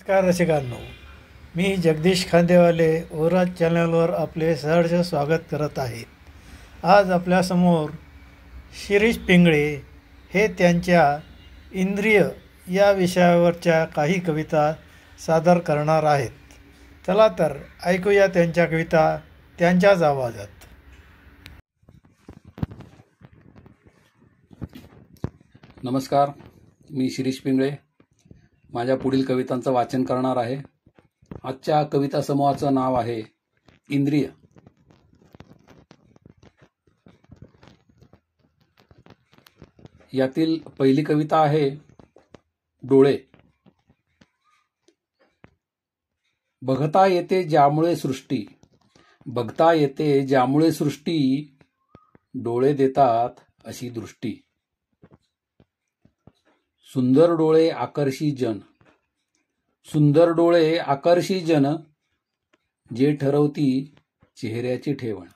नमस्कार रसिकांनो, मी जगदीश खांदेवाले ओराज चॅनलवर आपले सहर्ष स्वागत करत आहे. आज आपल्यासमोर शिरीष पिंगळे हे त्यांच्या इंद्रिय या विषयावरच्या काही कविता सादर करणार आहेत. चला तर ऐकूया त्यांच्या कविता त्यांच्याच आवाजात. नमस्कार, मी शिरीष पिंगळे माझ्या पुढील कवितांचं वाचन करणार आहे. आजच्या कविता समूहाचं नाव आहे इंद्रिय. यातील पहिली कविता आहे डोळे. बघता येते ज्यामुळे सृष्टी, बघता येते ज्यामुळे सृष्टी, डोळे देतात अशी दृष्टी. सुंदर डोळे आकर्षी जन, सुंदर डोळे आकर्षी जन, जे ठरवती चेहऱ्याची ठेवण.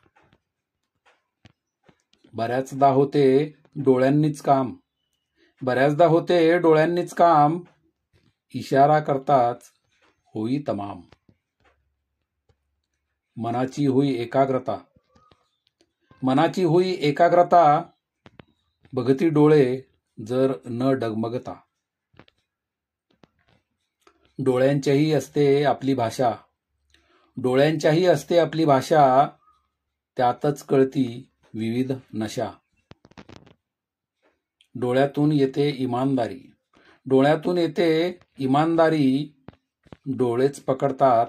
बऱ्याचदा होते डोळ्यांनीच काम, बऱ्याचदा होते डोळ्यांनीच काम, इशारा करताच होई तमाम. मनाची होई एकाग्रता, मनाची होई एकाग्रता, बघती डोळे जर न डगमगता. डोळ्यांच्याही असते आपली भाषा, डोळ्यांच्याही असते आपली भाषा, त्यातच कळती विविध नशा. डोळ्यातून येते इमानदारी, डोळ्यातून येते इमानदारी, डोळेच पकडतात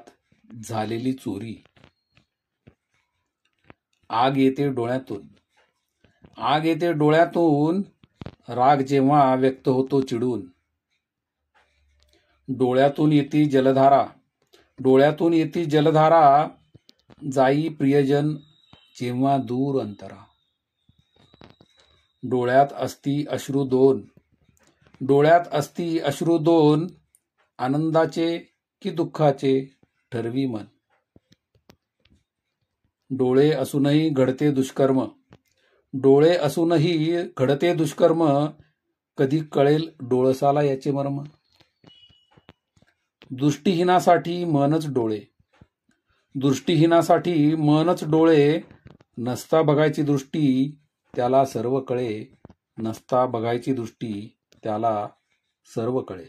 झालेली चोरी. आग येते डोळ्यातून, आग येते डोळ्यातून, राग जेव्हा व्यक्त होतो चिडून. डोळ्यातून येती जलधारा, डोळ्यातून येती जलधारा, जाई प्रियजन जेव्हा दूर अंतरा. डोळ्यात असती अश्रू दोन, डोळ्यात असती अश्रू दोन, आनंदाचे की दुःखाचे ठरवी मन. डोळे असूनही घडते दुष्कर्म, डोळे असूनही घडते दुष्कर्म, कधी कळेल डोळसाला याचे मर्म. दृष्टीहीनासाठी मनच डोळे, दृष्टीहीनासाठी मनच डोळे, नसता बघायची दृष्टी त्याला सर्व कळे, नसता बघायची दृष्टी त्याला सर्व कळे.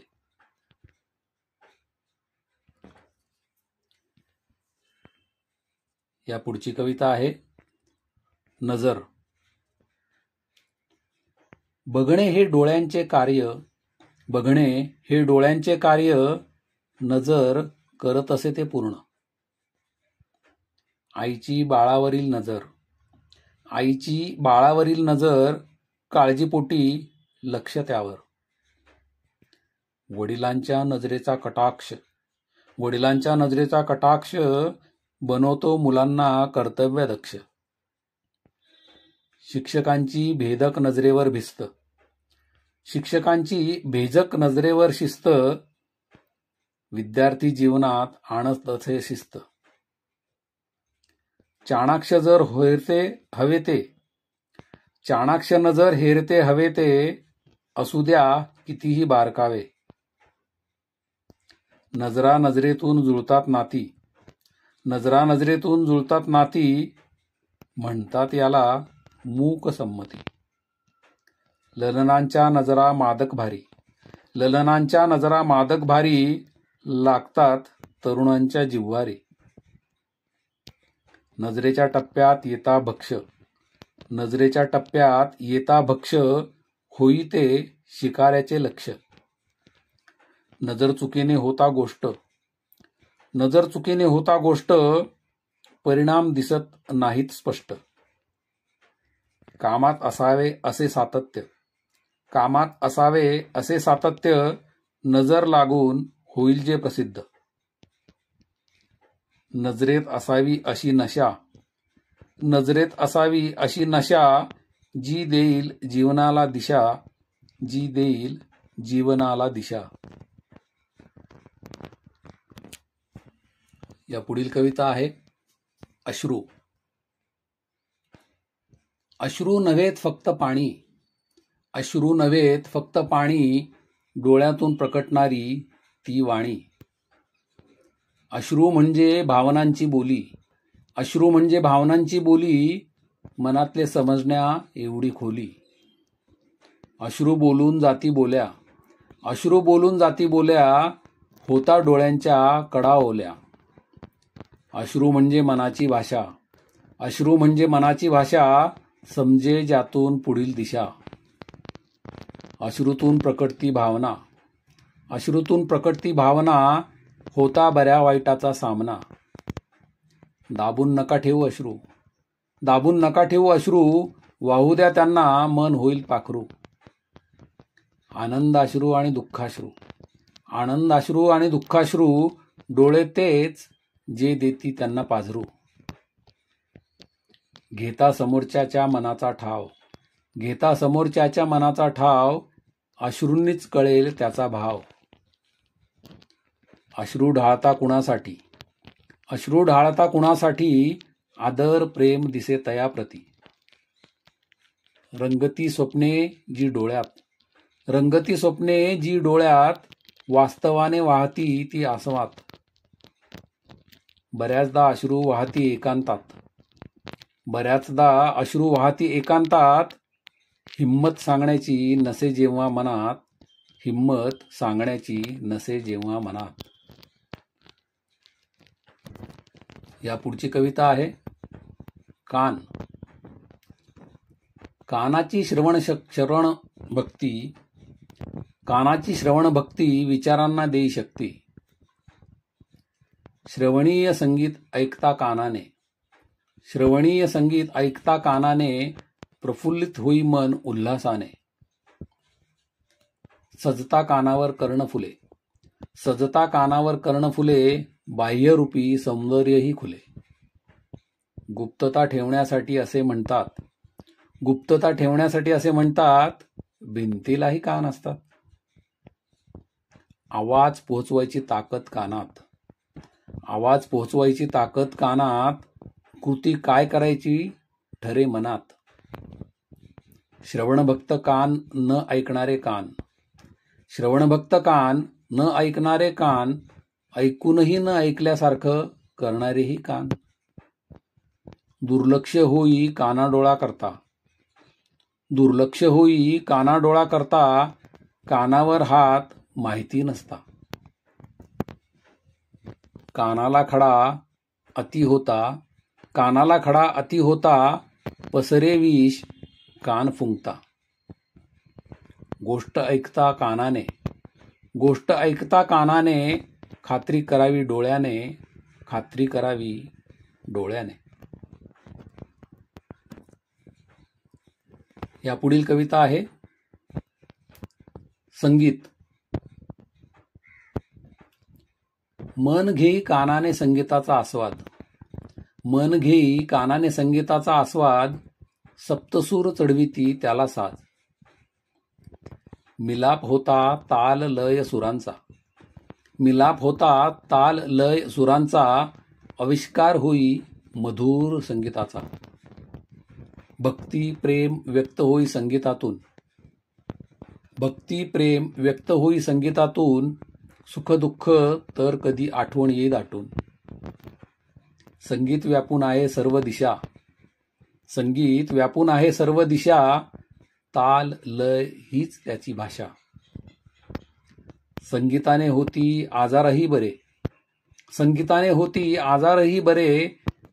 या पुढची कविता आहे नजर. बघणे हे डोळ्यांचे कार्य, बघणे हे डोळ्यांचे कार्य, नजर करत असे ते पूर्ण. आईची बाळावरील नजर, आईची बाळावरील नजर, काळजीपोटी लक्ष त्यावर. वडिलांच्या नजरेचा कटाक्ष, वडिलांच्या नजरेचा कटाक्ष, बनवतो मुलांना कर्तव्यदक्ष. शिक्षकांची भेदक नजरेवर भिस्त, शिक्षकांची भेजक नजरेवर शिस्त, विद्यार्थी जीवनात आणत असे शिस्त. चाणाक्ष जर हेरते हवे ते, चाणाक्ष नजर हेरते हवे ते, असू द्या कितीही बारकावे. नजरा नजरेतून जुळतात नाती, नजरा नजरेतून जुळतात नाती, म्हणतात याला मूक संमती. ललनांच्या नजरा मादक भारी, ललनांच्या नजरा मादक भारी, लागतात तरुणांच्या जिव्हारी. नजरेच्या टप्प्यात येता भक्ष, नजरेच्या टप्प्यात येता भक्ष, होई ते शिकाऱ्याचे लक्ष. नजर चुकीने होता गोष्ट, नजर चुकीने होता गोष्ट, परिणाम दिसत नाहीत स्पष्ट. कामात असावे असे सातत्य, कामात असावे असे सातत्य, नजर लागून होईल जे प्रसिद्ध. नजरेत असावी अशी नशा, नजरेत असावी अशी नशा, जी देईल जीवनाला दिशा, जी देईल जीवनाला दिशा. या पुढील कविता आहे अश्रू. अश्रू नव्हेत फक्त पाणी, अश्रू नव्हेत फक्त पाणी, डोळ्यातून प्रकटणारी ती वाणी. अश्रू म्हणजे भावनांची बोली, अश्रू म्हणजे भावनांची बोली, मनातले समजण्या एवढी खोली. अश्रू बोलून जाती बोल्या, अश्रू बोलून जाती बोल्या, होता डोळ्यांच्या कडा ओल्या. अश्रू म्हणजे मनाची भाषा, अश्रू म्हणजे मनाची भाषा, समजे ज्यातून पुढील दिशा. अश्रूतून प्रकटती भावना, अश्रूतून प्रकटती भावना, होता बऱ्या वाईटाचा सामना. दाबून नका ठेवू अश्रू, दाबून नका ठेवू अश्रू, वाहू द्या त्यांना मन होईल पाखरू. आनंदाश्रू आणि दुःखाश्रू, आनंदाश्रू आणि दुःखाश्रू, डोळे तेच जे देती त्यांना पाझरू. घेता समोरच्याच्या मनाचा ठाव, घेता समोरच्याच्या मनाचा ठाव, अश्रूंनीच कळेल त्याचा भाव. अश्रू ढाळता कुणासाठी, अश्रू ढाळता कुणासाठी, आदर प्रेम दिसे तयाप्रती. रंगती स्वप्ने जी डोळ्यात, रंगती स्वप्ने जी डोळ्यात, वास्तवाने वाहती ती आसवात. बऱ्याचदा अश्रू वाहती एकांतात, बऱ्याचदा अश्रू वाहती एकांतात, हिम्मत सांगण्याची नसे जेव्हा मनात, हिम्मत सांगण्याची नसे जेव्हा मनात. या पुढची कविता आहे कान. कानाची श्रवण भक्ती, कानाची श्रवण भक्ती, विचारांना देई शक्ती. श्रवणीय संगीत ऐकता कानाने, श्रवणीय संगीत ऐकता कानाने, प्रफुल्लित होई मन उल्हासाने. सजता कानावर कर्णफुले, सजता कानावर कर्णफुले, बाह्यरूपी सौंदर्यही खुले. गुप्तता ठेवण्यासाठी असे म्हणतात, गुप्तता ठेवण्यासाठी असे म्हणतात, भिंतीलाही कान असतात. आवाज पोहोचवायची ताकद कानात, आवाज पोहोचवायची ताकद कानात, कृती काय करायची ठरे मनात. श्रवणभक्त कान न ऐकणारे कान, श्रवणभक्त कान न ऐकणारे कान, ऐकूनही न ऐकल्यासारखं करणारेही कान. दुर्लक्ष होई कानाडोळा करता, दुर्लक्ष होई कानाडोळा करता, कानावर हात माहिती नसता. कानाला खडा अति होता, कानाला खडा अति होता, पसरे विष कान फुंकता. गोष्ट ऐकता कानाने, गोष्ट ऐकता कानाने, खात्री करावी डोळ्याने, खात्री करावी डोळ्याने. या पुढील कविता आहे संगीत. मन घेई कानाने संगीताचा आस्वाद, मन घेई कानाने संगीताचा आस्वाद, सप्तसूर चढविती त्याला साज. मिलाप होता ताल लय सुरांचा, मिलाप होता ताल लय सुरांचा, आविष्कार होई मधुर संगीताचा. भक्ती प्रेम व्यक्त होई संगीतातून, भक्ती प्रेम व्यक्त होई संगीतातून, सुख दुःख तर कधी आठवण येई दाटून. संगीत व्यापून आहे सर्व दिशा, संगीत व्यापून आहे सर्व दिशा, ताल लय हीच त्याची भाषा. संगीताने होती आजारही बरे, संगीताने होती आजारही बरे,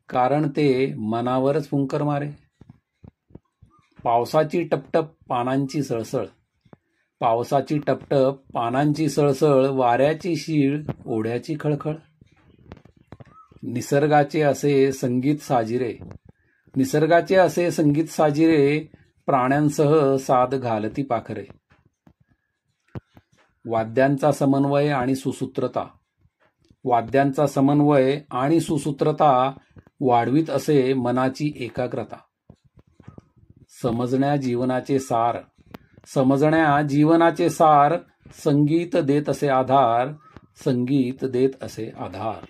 कारण ते मनावरच फुंकर मारे. पावसाची टपटप पानांची सळसळ, पावसाची टपटप पानांची सळसळ, वाऱ्याची शीळ ओढ्याची खळखळ. निसर्गाचे असे संगीत साजिरे, निसर्गाचे असे संगीत साजिरे, प्राण्यांसह साद घालती पाखरे. वाद्यांचा समन्वय आणि सुसूत्रता, वाद्यांचा समन्वय आणि सुसूत्रता, वाढवीत असे मनाची एकाग्रता. समजण्या जीवनाचे सार, समजण्या जीवनाचे सार, संगीत देत असे आधार, संगीत देत असे आधार.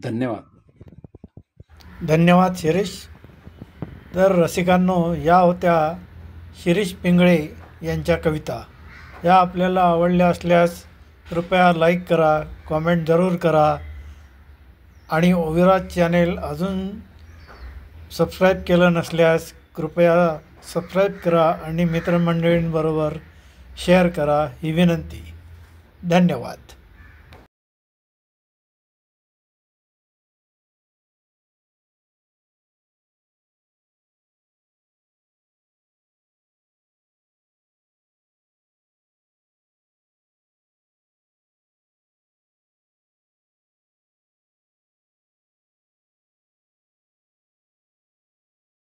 धन्यवाद. धन्यवाद शिरीष. तर रसिकांनो, या होत्या शिरीष पिंगळे यांच्या कविता. या आपल्याला आवडल्या असल्यास कृपया लाईक करा, कॉमेंट जरूर करा आणि ओविराज चॅनेल अजून सबस्क्राईब केलं नसल्यास कृपया सबस्क्राईब करा आणि मित्रमंडळींबरोबर शेअर करा ही विनंती. धन्यवाद.